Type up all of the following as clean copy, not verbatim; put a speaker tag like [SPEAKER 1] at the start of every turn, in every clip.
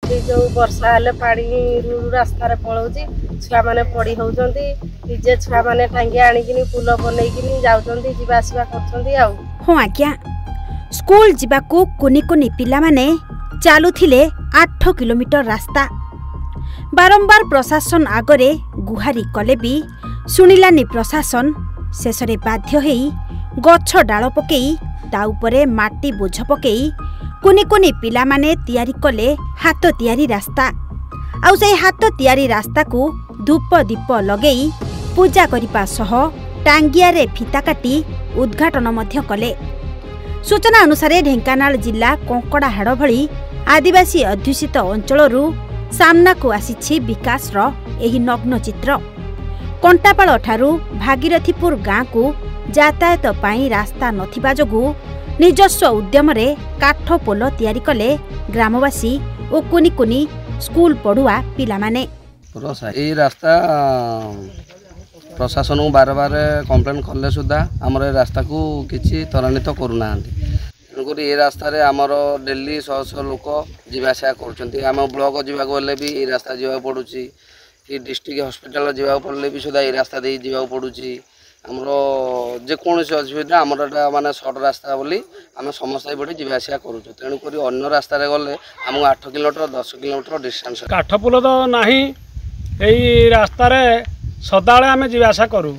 [SPEAKER 1] एठी जो वर्षा हेले पानी रास्तार पलाउची छुआ माने पड़ी होउचंती निजे छुआ माने टांगी आनिकिनी पुल बनैकिनी जाउचंती जीवा आसीबा करचंती आउ।
[SPEAKER 2] हो आज्ञा स्कूल जिबाकू कुनी कुनी पिला माने चालुथिले 8 किलोमीटर रास्ता बारंबार प्रशासन आगरे गुहारी कले भी सुनिलानी प्रशासन शेषरे बाध्य हेई गछ डाल पकेई ता उपरे माटी बोझ पकेई कुनी कुनी पिला माने तैयारी कले हाथ तैयारी रास्ता आउ से हाथ तैयारी रास्ता को धूप दीप लगेई पूजा करिपा सह टांगिया रे फिता काटी उद्घाटन मध्य कले। सूचना अनुसार ढेंकानाल जिला कंकड़ाहाड़ भली आदिवासी अध्युषित अंचलरू सामना को आसीछि विकास रो एही नग्न चित्र। कंटापाଳ ठारू भागीरथीपुर गाँ को यातायात पाई रास्ता नथिबा जोगु निजस्व उद्यम रे काठ पोल तैयारी कले ग्रामवासी और कुनी कुनी स्कूल पढ़ुआ पिला माने।
[SPEAKER 3] ए रास्ता प्रशासन को बार बार कंप्लेन कले सुधा आमर ए रास्ता को किसी त्वरान्वित करूना तेणुक ये रास्तार आमर डेली शह शह लोक जावासा कर ब्लॉक जावाक गले भी ये रास्ता जावाक पड़ू कि डिस्ट्रिक्ट हॉस्पिटल जावाक पड़े भी सुधा ये रास्ता दे जावाक पड़ू आमर जेकोसी असुविधा आमर एटा माने सर्ट रास्ता बोली आम समस्त ये जावासा करूँ तेणुक अन्य रास्त गले आमको 8 किलोमीटर 10 किलोमीटर डिस्टेंस
[SPEAKER 4] काठपोल तो ना यही रास्त सदाले आम जावासा करूँ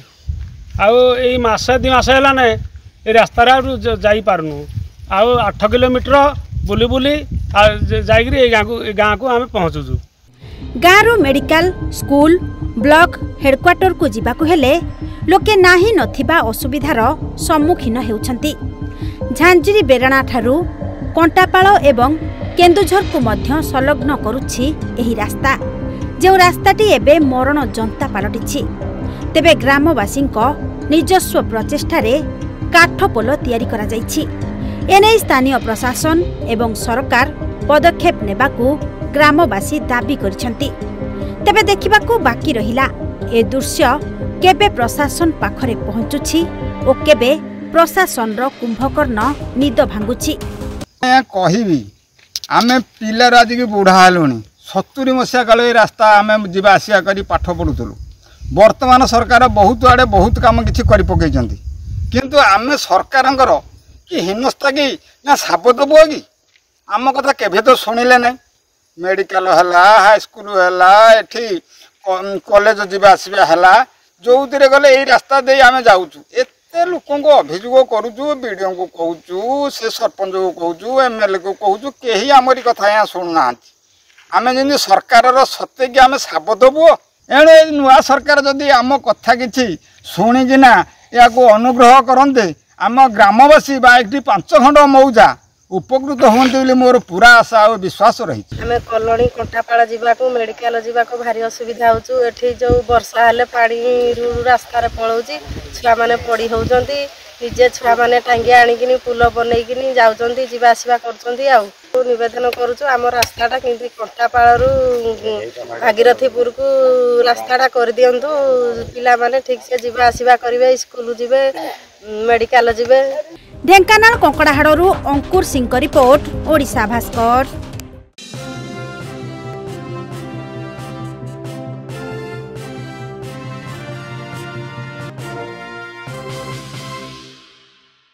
[SPEAKER 4] आई मसे 2 मास है ये रास्त जापारनु आउ 8 किलोमीटर बुली बुली गाँ को आम पहुँचुचु।
[SPEAKER 2] गाँव मेडिकल स्कूल ब्लॉक हेडक्वार्टर को जीवाकु हेले लोके नाही नथिबा असुविधार सम्मुखीन हेउछंती। झांझिरी बेराणा ठारू कंटापाଳ एवं केन्दुझर को मध्य संलग्न करुछि एही रास्ता जो रास्ताटी एबे मरण जंता पालटिछि। तेबे ग्रामवासी निजस्व प्रचेष्टारे काठ पोल तैयारी करा जाइछि। एने स्थानीय प्रशासन एवं सरकार पदक्षेप नेबाकू ग्रामवासी दाबी करिसेंती। तेबे देखिबाकू बाकी रहिला ए दृश्य केबे प्रशासन पाखरे पहुंचुछि ओ केबे प्रशासन रो कुंभकर्ण निद भांगुछि।
[SPEAKER 5] कहिबी आमे पिला राज के बुढ़ा हेलुनी 70 मसीहा काल रास्ता आम जीवा आसिया करी पाठ पढ़ुलु। वर्तमान सरकार बहुत आड़े बहुत काम किछि करि पकेइछंती किंतु आमे सरकारंकर कि हिनस्ता कि ना साबत बुआ कि आम कथा केभे तो शुणिले ना। मेडिकल है हाई स्कूल है एठी कॉलेज जीवा आसवा है जो गले यही रास्ता दे आम जाऊँ एते लोक अभियोग करुचु बीडीओ को कहूँ से सरपंच को कहूँ एमएलए को कहूँ कहीं आमरी कथा यहाँ शुणुना आम जमी सरकार सत्य कि आम साबत बुओ एणु नुआ सरकार जदि आम कथा कि शुणिकिना या अनुग्रह करते आम ग्रामवासी बा 5 खंड मौजा उपकृत होते मोर पूरा आशा और विश्वास रही।
[SPEAKER 1] आम कलोनी कंटापाଳ जावाक मेडिकल जावाक भारी असुविधा होचु। एठी जो वर्षा हेले पानी रास्तार पलाउची छुआ माने पड़ी होउचंती निजे छुआ माने टांगी आनिकिनी पुल बनैकिनी जाउचंती जीवा आसीबा करचंती आउ। निवेदन करूचु आम रास्ताटा किंतु कंटापाळरू भागीरथीपुर को रास्ताटा कर दियंतु पिला माने ठीक से जीवा आसीबा करिवे स्कूल जिवे मेडिकल जिवे।
[SPEAKER 2] ढेंकानाल कंकड़ाहाड़ू अंकुर सिंह रिपोर्ट ओडिशा भास्कर।